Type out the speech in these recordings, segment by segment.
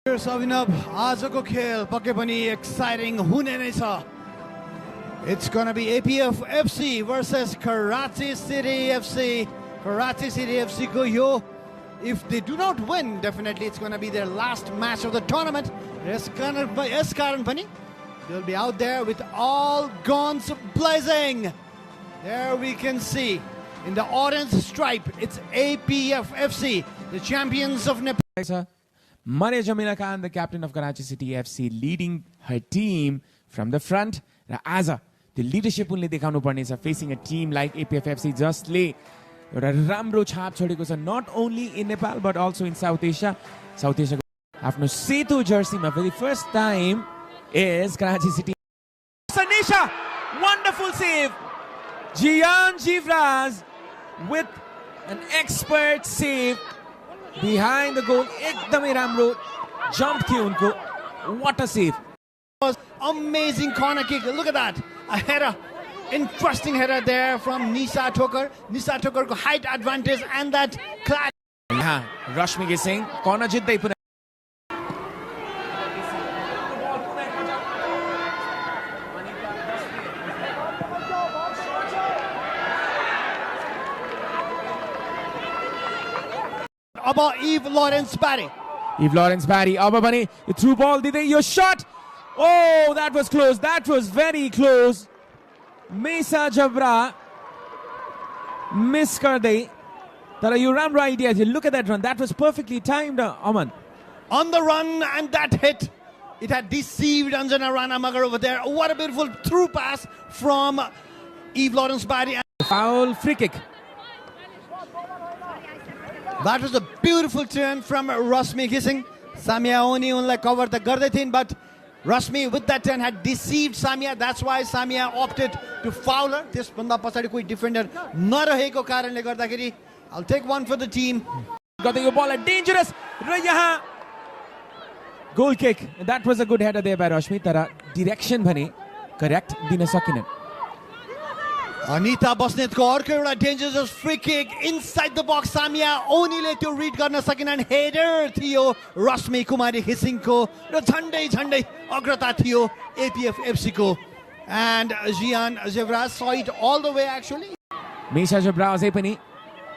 Here's Abhinav. आजको खेल पक्कै पनि exciting हुने नै छ. It's gonna be APF FC versus Karachi City FC. Karachi City FC ko yo, if they do not win, definitely it's gonna be their last match of the tournament. Karan pani, they'll be out there with all guns blazing. There we can see in the orange stripe, it's APF FC, the champions of Nepal. Maria Jamila Khan, the captain of Karachi City FC, leading her team from the front. As the leadership unle dekhanu parne cha, facing a team like APF FC जसले एउटा राम्रो छाप छोडेको छ, not only in Nepal but also in South Asia. South Asia आफ्नो सेतो जर्सीमा for the first time is Karachi City. Sanisha, wonderful save. Jian Jivraz with an expert save behind the goal. एकदमै राम्रो jump थियो उनको. What a save. Amazing corner kick. Look at that. A header. Interesting header there from Nisha Thokar. Nisha Thokar ko height advantage and that clash. यहाँ रश्मि घिसिङ corner जित्दै पुनः About Eve Lawrence Barry. Eve Lawrence Barry अब पनि through ball दिँदै यो shot. Oh, that was close. That was very close. Mesa Jabra miss गर्दै तर यो राम्रो idea थियो. Look at that run. That was perfectly timed, Aman. On the run and that hit. It had deceived Anjana Rana Magar over there. What a beautiful through pass from Eve Lawrence Barry. Foul free kick. That was a beautiful turn from Rashmi Ghissing. Samia Oni unlai cover the garde thiin, but Rashmi with that turn had deceived Samia. That's why Samia opted to foul her. This banda pasadi koi defender naraheko karanle gardakeri. I'll take one for the team. Got the ball at dangerous. Yaha goal kick. That was a good header there by Rashmi. Tara direction bhane correct din sakinan. Anita Basnetko अर्को एउटा dangerous free kick inside the box. Samia Onile त्यो read गर्न सकेनन्. Header थियो रश्मि कुमारी घिसिङको र झन्डै झन्डै अग्रता थियो APF FC को. And Jian Jivraz saw it all the way actually. Misha Jivraz पनि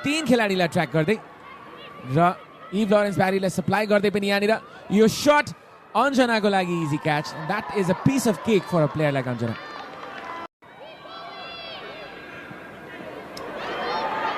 तीन खेलाडीलाई ट्र्याक गर्दै र Eve Lawrence Barryलाई सप्लाई गर्दै पनि यहाँनिर यो शट अन्जनाको लागि easy catch. That is a piece of cake for a player like Anjana.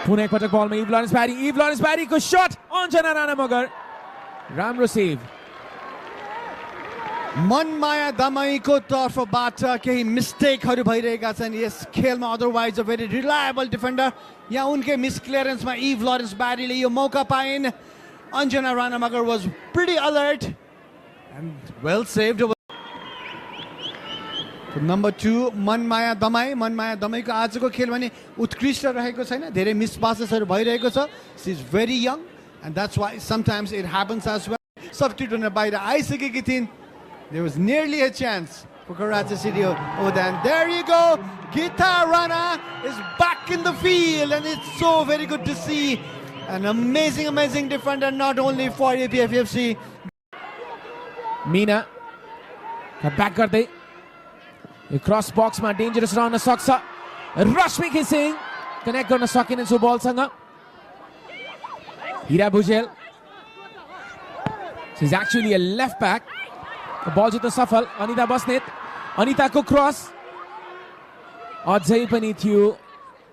पुनः एकपटक बलमा Eve Lawrence Barry को शट अन्जना राणा मगर राम्रो सेभ. मनमाया दमाईको तर्फबाट केही मिस्टेकहरू भइरहेका छन् यस खेलमा. Otherwise a very reliable defender. यहाँ उनकै मिस क्लियरेन्समा Eve Lawrence Barryले यो मौका पाइन्. Anjana Rana Magar was pretty alert and well saved. Number 2 Manmaya दमाईको आजको खेल भने उत्कृष्ट रहेको छैन. धेरै मिस पासेसहरू भइरहेको छ. She is very young and that's why sometimes it happens as well. Substitute बाहिर आइसकेकी थिइन्. There was nearly a chance for Karachi City over there. And there you go. Geeta Rana is back in the field and it's so very good to see. An amazing defender not only for APF FC. Meena back गर्दै cross बक्समा dangerous रहन सक्छ. रश्मि घिसिङ connect गर्न सकेन सो बलसँग. Hira Bhujel she is actually a left back. बल जित्न सफल. अनिता बस्नेत. अनिताको क्रस अझै पनि थियो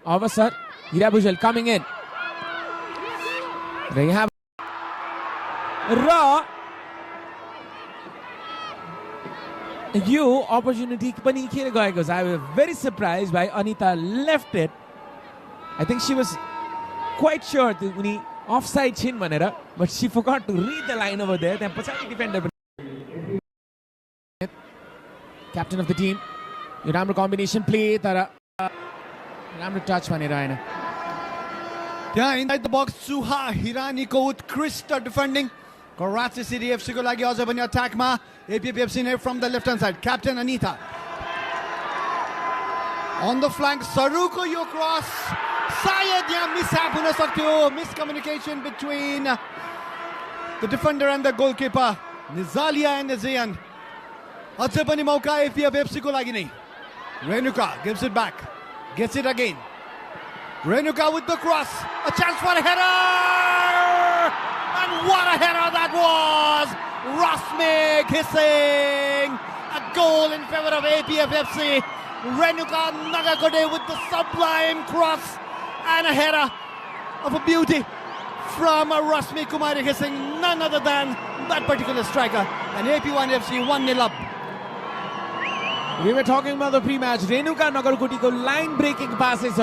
अवसर. हिरा भुजेल कमिङ इन र यहाँ र यो opportunity पनि खेर गएको छ. I was very surprised by Anita left it. I think she was quite sure that उनी offside छिन् भनेर, but she forgot to read the line over there. त्यहाँ पछाडि defender captain of the team. यो राम्रो combination play तर राम्रो touch भनेर आएन. त्यहाँ inside the box सुहा हिरानीको उत्कृष्ट defending. Karachi City FC को लागि अझ पनि अट्याकमा APF FC ने from the left hand side. Captain Anita on the flank. Saruko यो cross सायद यहाँ mishap हुन सक्थ्यो. Miscommunication between the defender and the goalkeeper. Nizalia and Zian. अझै पनि मौका APF FC को लागि नै. Renuka gives it back. Gets it again. Renuka with the cross. A chance for a header! And what a header that was! Rosmik hissing! A goal in favor of APF FC. Renuka Nagakode with the sublime cross and a header of a beauty from Rosmik Kumari hissing, none other than that particular striker. And AP1 FC 1-0 up. We were talking about the pre-match. Renuka Nagarkoti ko line-breaking passes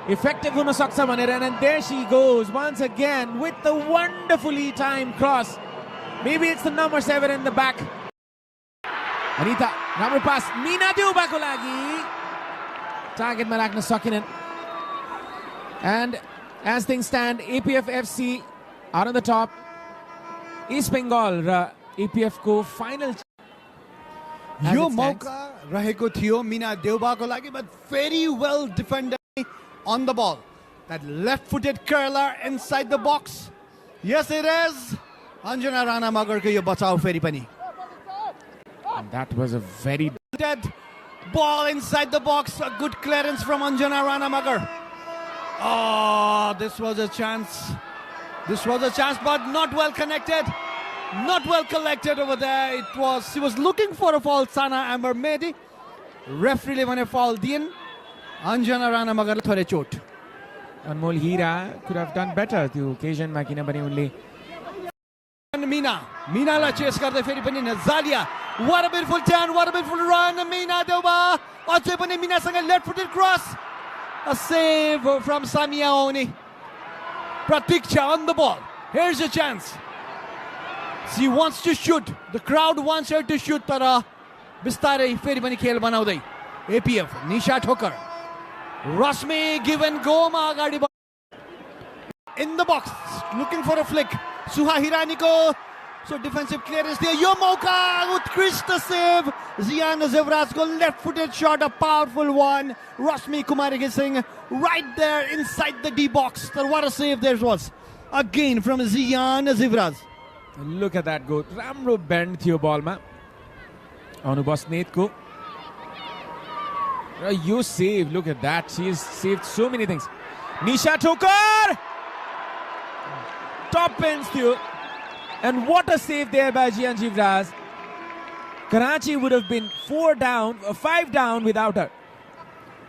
effective हुन सक्छ भनेर, and there she goes once again with the wonderfully timed cross. Maybe it's the number 7 in the back. Anita, राम्रो pass. Meena Deubako लागि targetमा राख्न सकेनन्. And as things stand, APF FC are on the top. East Bengal र APF को final. यो मौका रहेको थियो मीना देउबाको लागि, but very well defended on the ball. That left-footed curler inside the box. Yes, it is. Anjana Rana Magarko यो बचाउ फेरि पनि. And that was a very dead ball inside the box. A good clearance from Anjana Rana Magar. Oh, this was a chance. This was a chance, but not well connected. Not well collected over there. She was looking for a foul. Sana Amber Mehdi. Referee भने foul दिएन. Anjana Rana Magar थोरै चोट. Anmol Hira could have done better त्यो occasionमा, किनभने उनले Meena chase गर्दै फेरि पनि Nizalia. What a beautiful turn, what a beautiful run. Meena Deuba. अझै पनि Meena-सँग left-footed cross. A save from Samia Oni. Pratiksha on the ball. Here's a chance. She wants to shoot. The crowd wants her to shoot. तर बिस्तारै फेरि पनि खेल बनाउँदै. APF, Nisha Thokar. Rosmi give and go मा अगाडि in the box, looking for a flick. Suha Hiraniko. So defensive clearance there. Yo mauka, Utkrishta save. Zian Zivraz go left-footed shot, a powerful one. Rosmi Kumari Gising right there inside the D box. So what a save there was. Again from Zian Zivraz. Look at that goal. राम्रो bend थियो बलमा. अनु बस्नेतको. You save. Look at that. She has saved so many things. Nisha Thokar. Top pins थियो. And what a save there by Jian Jivraz. Karachi would have been 5 down without her.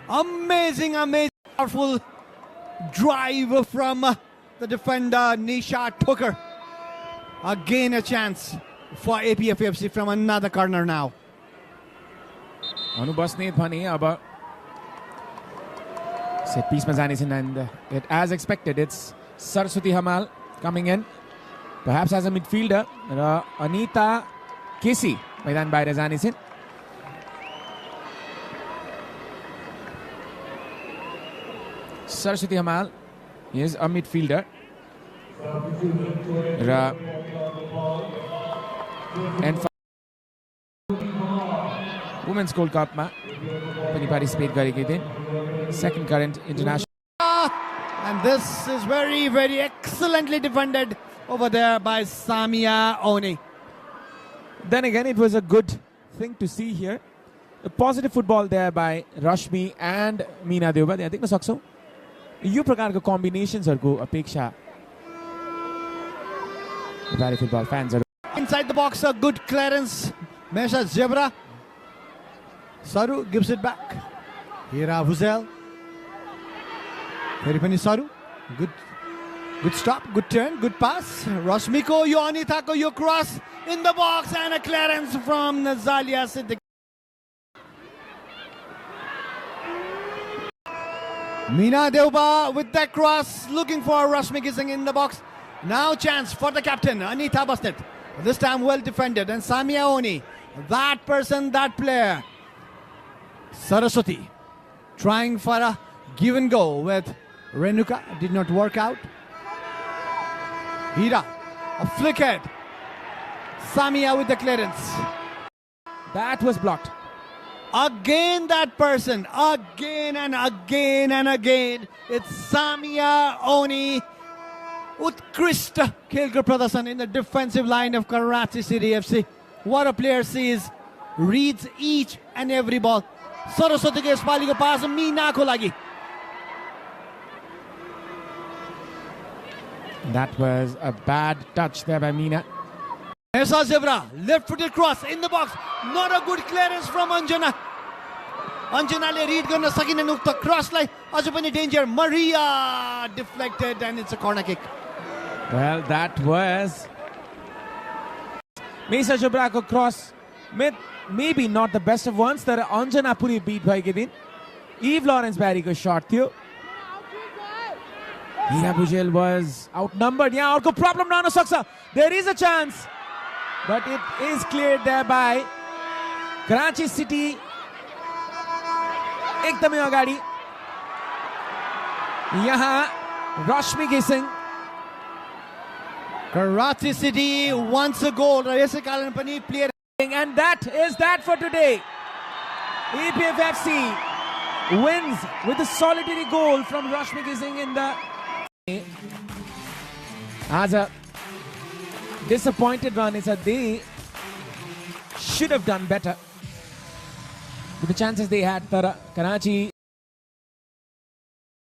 Amazing, powerful drive from the defender Nisha Thokar. Again a chance for APF FC from another corner now. Anu Basnet भने अब set piece मा जाने छिन्, and it as expected it's Saraswati Hamal coming in, perhaps as a midfielder, र Anita Kesi मैदान बाहिर जाने छिन्. Saraswati Hamal is a midfielder र and Women's Gold Cup मा पनि participate गरेकी थिइन्. Second current international. And this is very, very excellently defended over there by Samia Oni. Then again, it was a good thing to see here. A positive football there by Rashmi and Meena Deuba. I think सक्छौ यो प्रकारको कम्बिनेसन्सहरुको अपेक्षा Valley football fans are inside the box. A good clearance. Mesha Zebra. Saru gives it back. Hira Vuzel. Heripani Saru. Good stop, good turn, good pass. Rosmiko, yo Anitako, yo cross in the box, and a clearance from Nazalia Siddiq. Meena Deuba with that cross, looking for Rashmi Gising in the box. Now chance for the captain, Anita Basnet. This time well defended, and Samia Oni. That person, that player. Saraswati trying for a give and go with Renuka. Did not work out. Hira, a flick head. Samia with the clearance. That was blocked. Again that person. Again and again and again. It's Samia Oni. उत्कृष्ट खेलको प्रदर्शन in the defensive line of Karachi City FC. What a player sees, reads each and every ball. सरस्वतीको यसपालिको pass मिनाको लागि. That was a bad touch there by Meena. Esa Zebra, left-footed cross in the box. Not a good clearance from Anjana. Anjanaले read गर्न सकिन उक्त क्रसलाई. अझ पनि danger. Maria deflected and it's a corner kick. Well, that was Mesa Jabrako cross. Maybe not the best of ones. तर Anjana पुरै beat भएको दिन. Eve Lawrence Barryको shot थियो. Hira Bujel was outnumbered. यहाँ अर्को problem नहुन सक्छ. There is a chance, but it is cleared there by Karachi City. एकदमै अगाडि. यहाँ Rashmi Gising. Karachi City wants a goal. र यसै कारण पनि player. And that is that for today. EPFFC wins with a solitary goal from Rashmi Gising in the. As a disappointed run is that they should have done better with the chances they had. Karachi